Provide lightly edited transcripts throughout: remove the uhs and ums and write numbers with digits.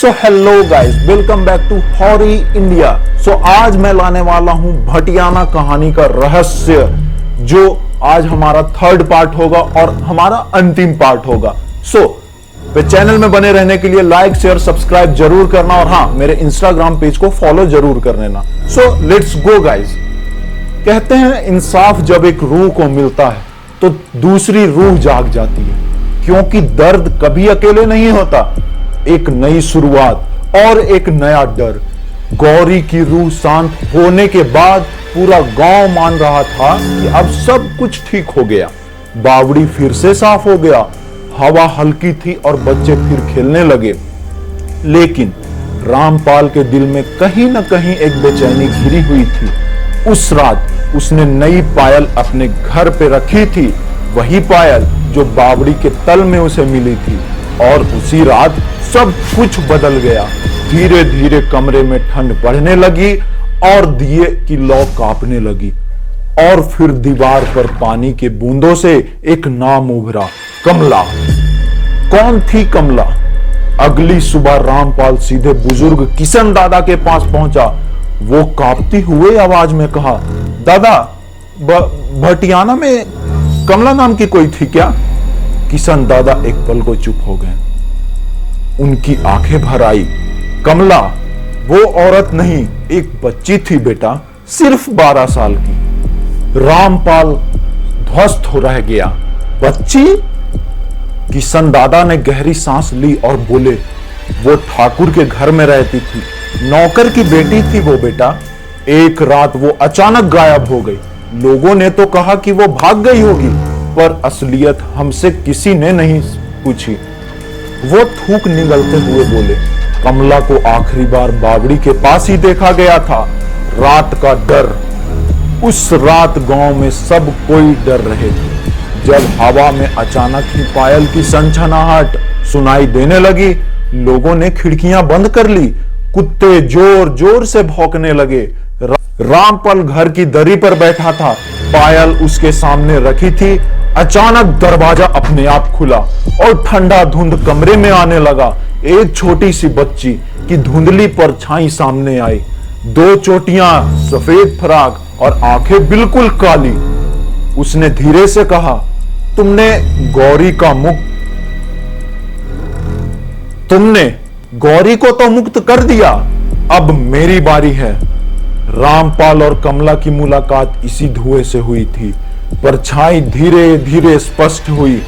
So hello guys, welcome back to हॉरी India. So आज मैं लाने वाला हूं भटियाना कहानी का रहस्य, जो आज हमारा थर्ड पार्ट होगा और हमारा अंतिम पार्ट होगा। सो चैनल में बने रहने के लिए लाइक शेयर सब्सक्राइब जरूर करना, और हाँ, मेरे इंस्टाग्राम पेज को फॉलो जरूर कर लेना। So let's go guys. कहते हैं इंसाफ जब एक रूह को मिलता है तो दूसरी रूह जाग जाती है, क्योंकि दर्द कभी अकेले नहीं होता। एक नई शुरुआत और एक नया डर। गौरी की रूह शांत होने के बाद पूरा गांव मान रहा था कि अब सब कुछ ठीक हो गया। बावड़ी फिर से साफ हो गया, हवा हल्की थी और बच्चे फिर खेलने लगे। लेकिन रामपाल के दिल में कहीं न कहीं एक बेचैनी घिरी हुई थी। उस रात उसने नई पायल अपने घर पे रखी थी, वही पायल जो बावड़ी के तल में उसे मिली थी। और उसी रात सब कुछ बदल गया। धीरे धीरे कमरे में ठंड बढ़ने लगी और दिए की लौ कांपने लगी। और फिर दीवार पर पानी के बूंदों से एक नाम उभरा, कमला। कौन थी कमला? अगली सुबह रामपाल सीधे बुजुर्ग किशन दादा के पास पहुंचा। वो कांपती हुए आवाज में कहा, दादा, भटियाना में कमला नाम की कोई थी क्या? किशन दादा एक पल को चुप हो गए। उनकी आंखें भर आई। कमला वो औरत नहीं, एक बच्ची थी बेटा, सिर्फ 12 साल की। रामपाल ध्वस्त हो रह गया। बच्ची? किशन दादा ने गहरी सांस ली और बोले, वो ठाकुर के घर में रहती थी, नौकर की बेटी थी वो बेटा। एक रात वो अचानक गायब हो गई। लोगों ने तो कहा कि वो भाग गई होगी, पर असलियत हमसे किसी ने नहीं पूछी। वो थूक निगलते हुए बोले, कमला को आखिरी बार बावड़ी के पास ही देखा गया था। रात का डर। उस रात गांव में सब कोई डर रहे थे। जब हवा में अचानक ही पायल की सनसनाहट सुनाई देने लगी, लोगों ने खिड़कियां बंद कर ली। कुत्ते जोर जोर से भौंकने लगे। रामपाल घर की दरी पर बैठा था, पायल उसके सामने रखी थी। अचानक दरवाजा अपने आप खुला और ठंडा धुंध कमरे में आने लगा। एक छोटी सी बच्ची की धुंधली परछाई सामने आई। 2 चोटियां, सफेद फ्राक और आंखें बिल्कुल काली। उसने धीरे से कहा, तुमने गौरी को तो मुक्त कर दिया, अब मेरी बारी है। रामपाल और कमला की मुलाकात इसी धुएं से हुई थी। परछाई धीरे धीरे स्पष्ट हुई।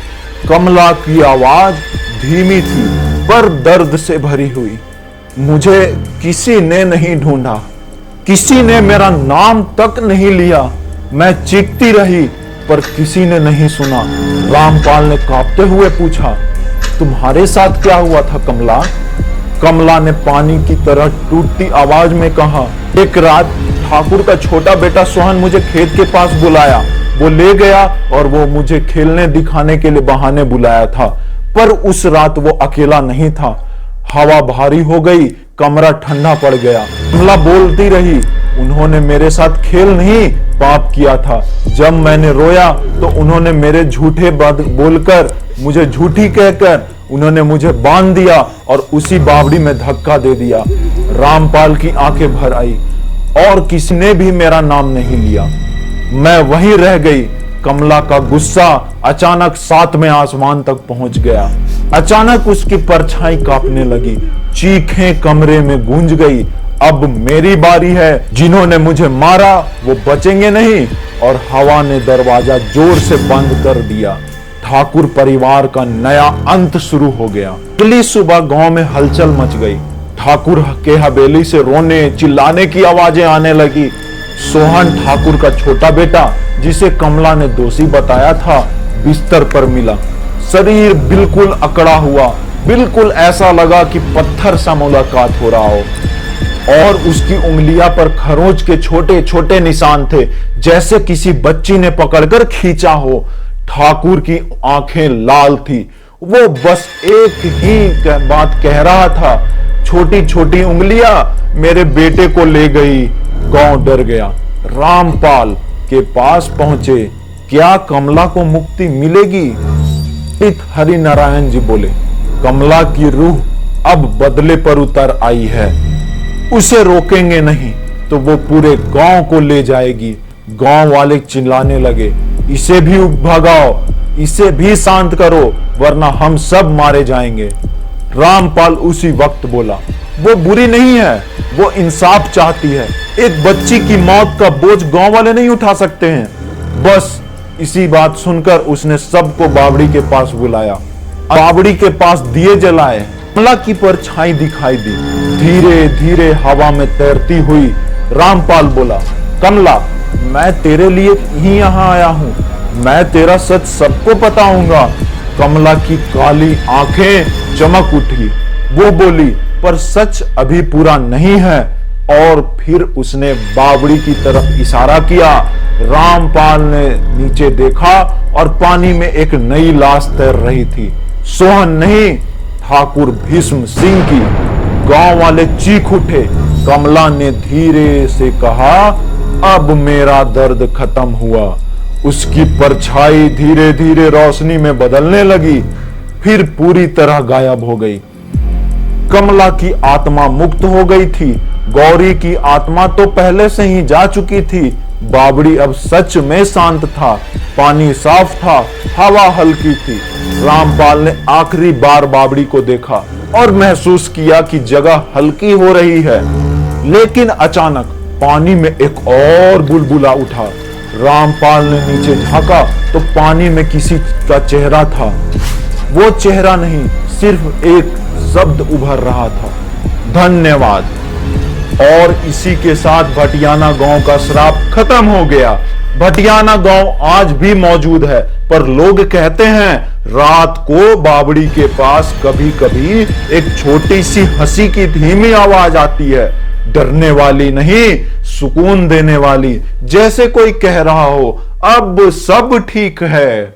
कमला की आवाज धीमी थी पर दर्द से भरी हुई। मुझे किसी ने नहीं ढूंढा, किसी ने मेरा नाम तक नहीं लिया। मैं चीखती रही पर किसी ने नहीं सुना। रामपाल ने कांपते हुए पूछा, तुम्हारे साथ क्या हुआ था कमला? कमला ने पानी की तरह टूटती आवाज में कहा, एक रात ठाकुर का छोटा बेटा सोहन मुझे खेत के पास बुलाया। वो ले गया और वो मुझे खेलने दिखाने के लिए बहाने बुलाया था, पर उस रात वो अकेला नहीं था। हवा भारी हो गई, कमरा ठंडा पड़ गया। कमला बोलती रही, उन्होंने मेरे साथ खेल नहीं, पाप किया था। जब मैंने रोया तो उन्होंने मेरे झूठे बात बोलकर, मुझे झूठी कहकर उन्होंने मुझे बांध दिया और उसी बावड़ी में धक्का दे दिया। रामपाल की आंखें भर आई और किसी ने भी मेरा नाम नहीं लिया। मैं वहीं रह गई। कमला का गुस्सा अचानक 7वें आसमान तक पहुंच गया। अचानक उसकी परछाई कांपने लगी। चीखें कमरे में गूंज गई, अब मेरी बारी है। जिन्होंने मुझे मारा वो बचेंगे नहीं। और हवा ने दरवाजा जोर से बंद कर दिया। ठाकुर परिवार का नया अंत शुरू हो गया। अगली सुबह गांव में हलचल मच गई। ठाकुर के हवेली से रोने चिल्लाने की आवाजें आने लगी। सोहन ठाकुर का छोटा बेटा, जिसे कमला ने दोषी बताया था, बिस्तर पर मिला। शरीर बिल्कुल अकड़ा हुआ, बिल्कुल ऐसा लगा कि पत्थर सा मुलाकात हो रहा हो। और उसकी उंगलियां पर खरोंच के छोटे छोटे निशान थे, जैसे किसी बच्ची ने पकड़कर खींचा हो। ठाकुर की आंखें लाल थी। वो बस एक ही बात कह रहा था, छोटी छोटी उंगलियां मेरे बेटे को ले गई। गांव डर गया। रामपाल के पास पहुंचे, क्या कमला को मुक्ति मिलेगी? हरि नारायण जी बोले, कमला की रूह अब बदले पर उतर आई है। उसे रोकेंगे नहीं तो वो पूरे गांव को ले जाएगी। गांव वाले चिल्लाने लगे, इसे भी भगाओ, इसे भी शांत करो, वरना हम सब मारे जाएंगे। रामपाल उसी वक्त बोला, वो बुरी नहीं है, वो इंसाफ चाहती है। एक बच्ची की मौत का बोझ गांव वाले नहीं उठा सकते हैं। बस इसी बात सुनकर उसने सबको बावड़ी के पास बुलाया। बावड़ी के पास दिए जलाए। कमला की परछाई दिखाई दी, धीरे धीरे हवा में तैरती हुई। रामपाल बोला, कमला, मैं तेरे लिए ही यहाँ आया हूँ, मैं तेरा सच सबको बताऊंगा। कमला की काली आंखें चमक उठी। वो बोली, पर सच अभी पूरा नहीं है। और फिर उसने बावड़ी की तरफ इशारा किया। रामपाल ने नीचे देखा और पानी में एक नई लाश तैर रही थी। सोहन नहीं, ठाकुर भीष्म सिंह की। गांव वाले चीख उठे। कमला ने धीरे से कहा, अब मेरा दर्द खत्म हुआ। उसकी परछाई धीरे धीरे रोशनी में बदलने लगी, फिर पूरी तरह गायब हो गई। कमला की आत्मा मुक्त हो गई थी। गौरी की आत्मा तो पहले से ही जा चुकी थी। बावड़ी अब सच में शांत था। पानी साफ था, हवा हल्की थी। रामपाल ने आखिरी बार बावड़ी को देखा और महसूस किया कि जगह हल्की हो रही है। लेकिन अचानक पानी में एक और बुलबुला उठा। रामपाल ने नीचे झांका तो पानी में किसी का चेहरा था। वो चेहरा नहीं, सिर्फ एक शब्द उभर रहा था, धन्यवाद। और इसी के साथ भटियाना गांव का श्राप खत्म हो गया। भटियाना गांव आज भी मौजूद है, पर लोग कहते हैं रात को बावड़ी के पास कभी कभी एक छोटी सी हंसी की धीमी आवाज आती है, डरने वाली नहीं, सुकून देने वाली, जैसे कोई कह रहा हो, अब सब ठीक है।